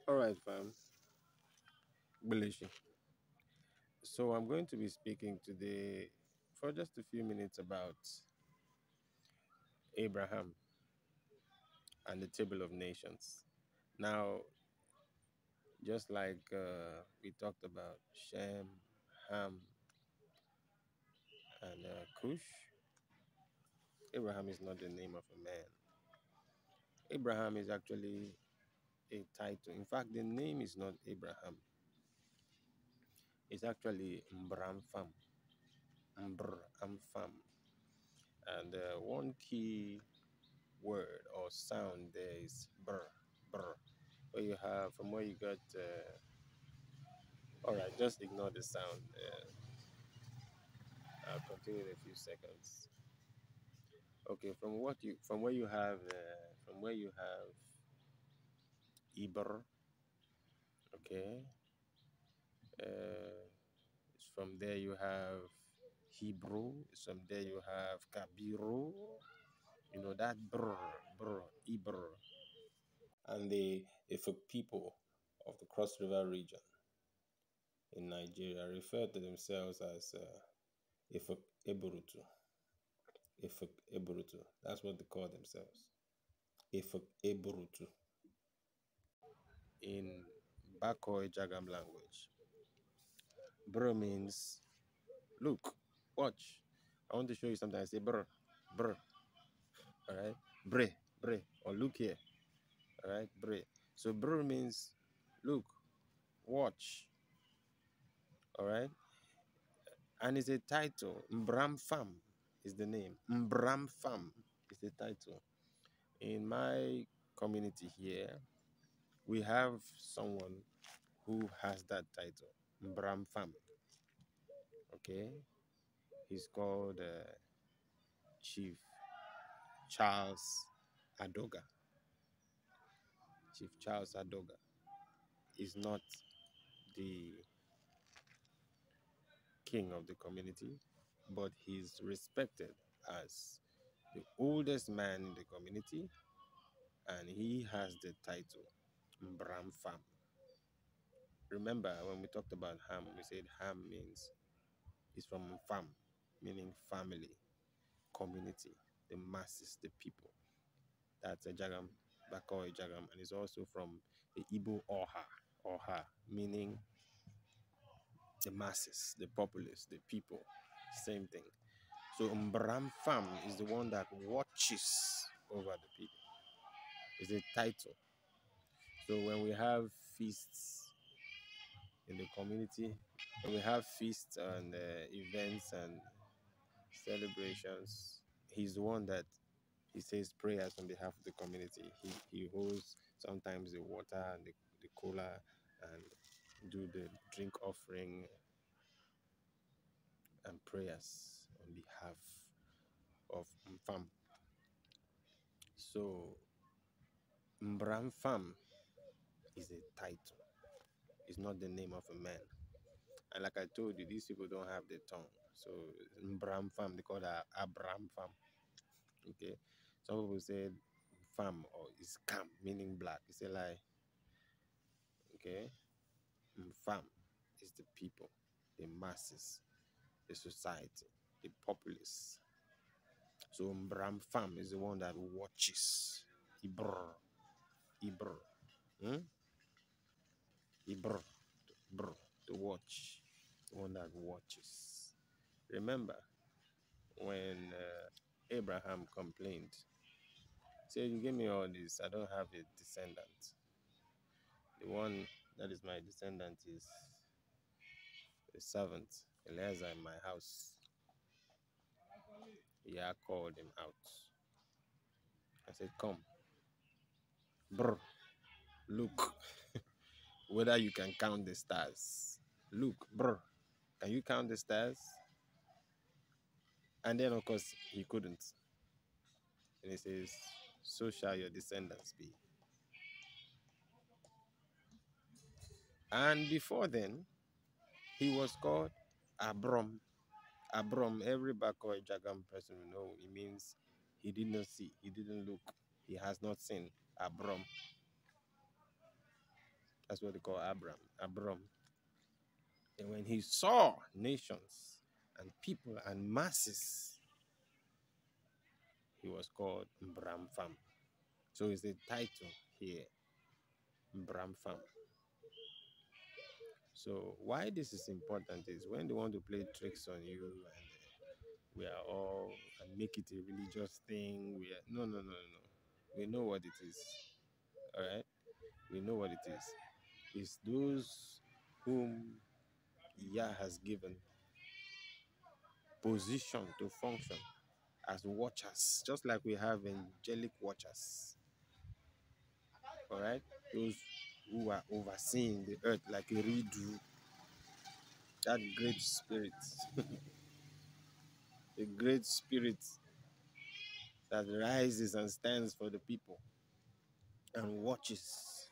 All right, fam. Belishi. So I'm going to be speaking today for just a few minutes about Abraham and the table of nations. Now, just like we talked about Shem, Ham, and Cush, Abraham is not the name of a man. Abraham is actually a title. In fact, the name is not Abraham. It's actually Mbramfam. Mbramfam. And one key word or sound there is brr, brr. Where you have, from where you got, all right, just ignore the sound. I'll continue in a few seconds. Okay, from where you have, Eber, okay. Uh, from there you have Hebrew. From there you have Kabiru. You know that brr, brr, Eber. And the Ifuk people of the Cross River region in Nigeria refer to themselves as Ifuk Eburutu. Ifuk Eburutu. That's what they call themselves. Ifuk Eburutu in Bakoi Jagam language. Bro means look, watch. I want to show you something. I say brr, brr. All right, bre, bre, or look here. All right, bre. So brr means look, watch. All right, and it's a title. Mbram Fam is the name. Mbram Fam is the title. In my community here, we have someone who has that title, Mbram Fam. Okay, he's called Chief Charles Adoga. Chief Charles Adoga is not the king of the community, but he's respected as the oldest man in the community, and he has the title Mbram Fam. Remember when we talked about Ham, we said Ham means it's from fam, meaning family, community, the masses, the people. That's a Jagam, Bakoi Jagam, and it's also from the Igbo Oha, meaning the masses, the populace, the people. Same thing. So Mbram Fam is the one that watches over the people. It's a title. So when we have feasts in the community, when we have feasts and events and celebrations, he's the one that he says prayers on behalf of the community. He holds sometimes the water and the cola and do the drink offering and prayers on behalf of Mfam. So Mbram Fam is a title. It's not the name of a man. And like I told you, these people don't have the tongue. So Mbram Fam, they call that Abram Fam. Okay. Some people say Fam or is Kam, meaning black. It's a lie. Okay. Fam is the people, the masses, the society, the populace. So Mbram Fam is the one that watches. Ibr. Ibr. Hmm? Ibr. Br. The watch. The one that watches. Remember when Abraham complained, said, "You give me all this, I don't have a descendant. The one that is my descendant is a servant, Eliezer, in my house." Yah called him out. I said, "Come, brr, look whether you can count the stars. Look, brr, can you count the stars?" And then, of course, he couldn't. And he says, "So shall your descendants be." And before then, he was called Abram. Abram, every Bakoi Jagam person will know, it means he did not see, he didn't look, he has not seen. Abram. That's what they call Abram. And when he saw nations and people and masses, he was called Mbramfam. So it's the title here, Mbramfam. So why this is important is when they want to play tricks on you and we are all and make it a religious thing. We are no. We know what it is. All right, we know what it is. It's those whom Yah has given position to function as watchers, just like we have angelic watchers. All right, those who are overseeing the earth like a redo, that great spirit, the great spirit that rises and stands for the people and watches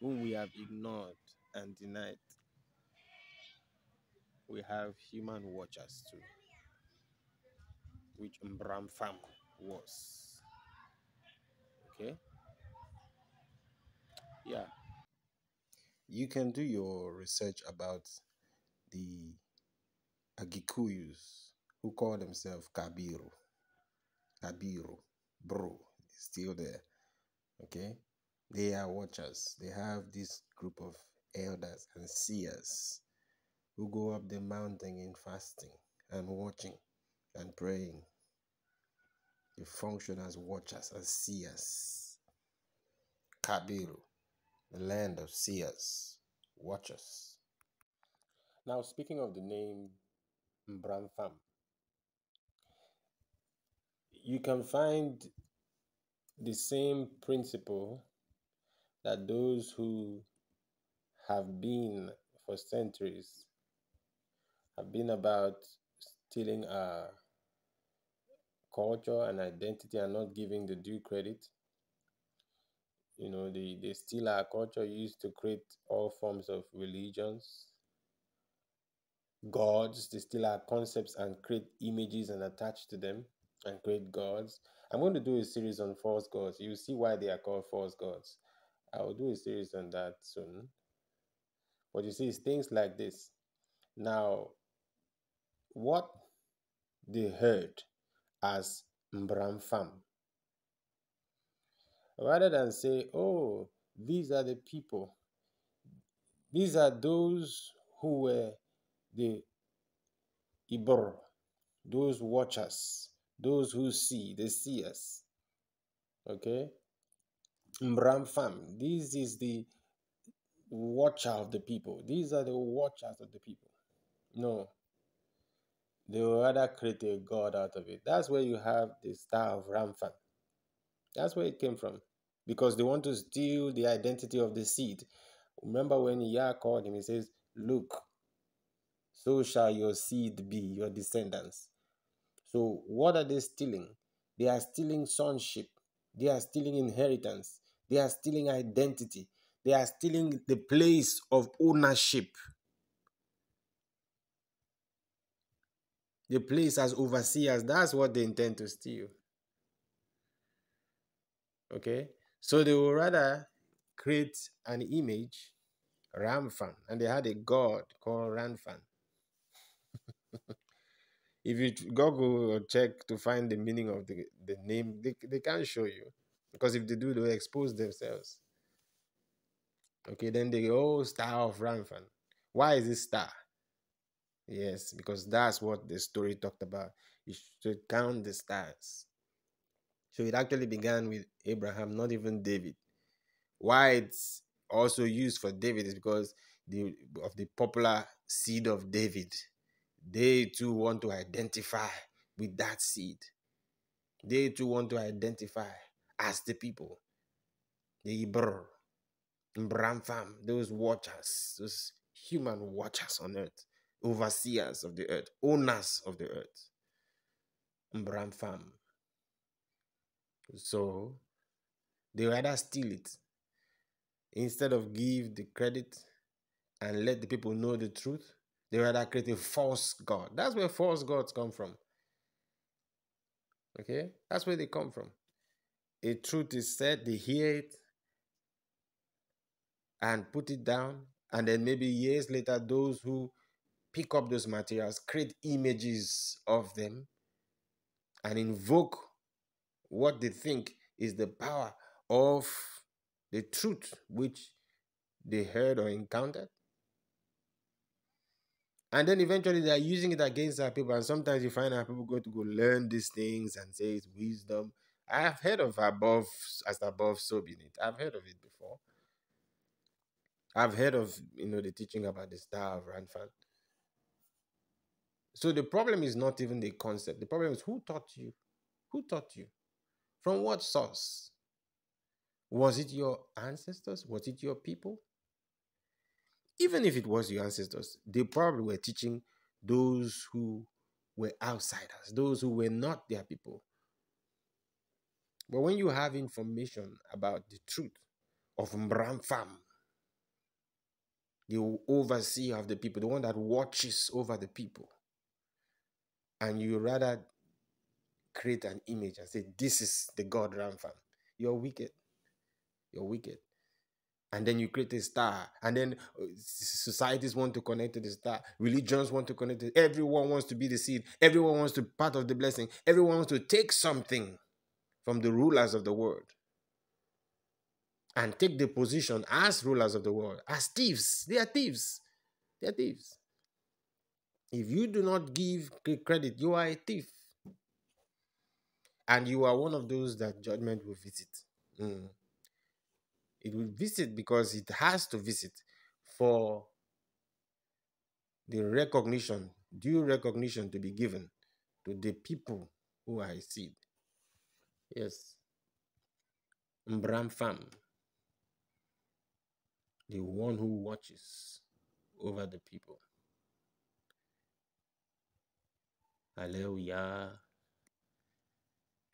whom we have ignored and denied. We have human watchers too, which Mbramfam was. Okay? Yeah. You can do your research about the Agikuyus who call themselves Kabiru. Kabiru. Bro. Still there. Okay? They are watchers. They have this group of elders and seers who go up the mountain in fasting and watching and praying. They function as watchers, as seers. Kabiru, the land of seers, watchers. Now, speaking of the name Mbramfam, you can find the same principle that those who have been for centuries have been about stealing our culture and identity and not giving the due credit. You know, they steal our culture, used to create all forms of religions, gods. They steal our concepts and create images and attach to them and create gods. I'm going to do a series on false gods. You see why they are called false gods. I will do a series on that soon. But you see, it's things like this. Now, what they heard as Mbramfam, rather than say, oh, these are the people, these are those who were the Eber, those watchers, those who see, the seers. Okay? Mbramfam, this is the watcher of the people. These are the watchers of the people. No. They will rather create a god out of it. That's where you have the star of Ramfam. That's where it came from. Because they want to steal the identity of the seed. Remember when Yah called him, he says, look, so shall your seed be, your descendants. So what are they stealing? They are stealing sonship. They are stealing inheritance. They are stealing identity. They are stealing the place of ownership. The place as overseers. That's what they intend to steal. Okay? So they will rather create an image, Ramfan, and they had a god called Ranfan. If you Google or check to find the meaning of the name, they can't show you. Because if they do, they'll expose themselves. Okay, then they go, oh, star of Ramfan. Why is it star? Yes, because that's what the story talked about. You should count the stars. So it actually began with Abraham, not even David. Why it's also used for David is because of the popular seed of David. They too want to identify with that seed. They too want to identify as the people. The Eber, Mbramfam, those watchers, those human watchers on earth, overseers of the earth, owners of the earth. Mbramfam. So they rather steal it instead of give the credit and let the people know the truth. They rather create a false god. That's where false gods come from. Okay? That's where they come from. A truth is said, they hear it, and put it down. And then maybe years later, those who pick up those materials create images of them and invoke what they think is the power of the truth which they heard or encountered. And then eventually they are using it against our people. And sometimes you find our people go to go learn these things and say it's wisdom. I have heard of above as above, so beneath. I've heard of it before. I've heard of the teaching about the star of Ranfan. So the problem is not even the concept. The problem is who taught you? Who taught you? From what source? Was it your ancestors? Was it your people? Even if it was your ancestors, they probably were teaching those who were outsiders, those who were not their people. But when you have information about the truth of Mbramfam, the overseer of the people, the one that watches over the people, and you rather create an image and say, this is the God Ramfam, you're wicked. You're wicked. And then you create a star, and then societies want to connect to the star, religions want to connect to it. Everyone wants to be the seed, everyone wants to be part of the blessing, everyone wants to take something from the rulers of the world and take the position as rulers of the world, as thieves. They are thieves. They are thieves. If you do not give credit, you are a thief. And you are one of those that judgment will visit. It will visit because it has to visit for the recognition, due recognition to be given to the people who are his seed. Yes. Mbram Fam, the one who watches over the people. Hallelujah.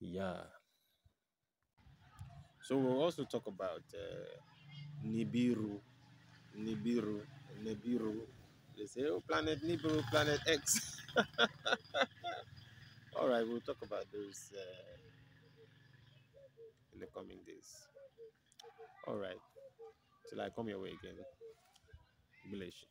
Yeah. So we'll also talk about Nibiru, Nibiru, Nibiru. They say, oh, planet Nibiru, planet X. All right, we'll talk about those in the coming days. All right, till I come your way again. Village.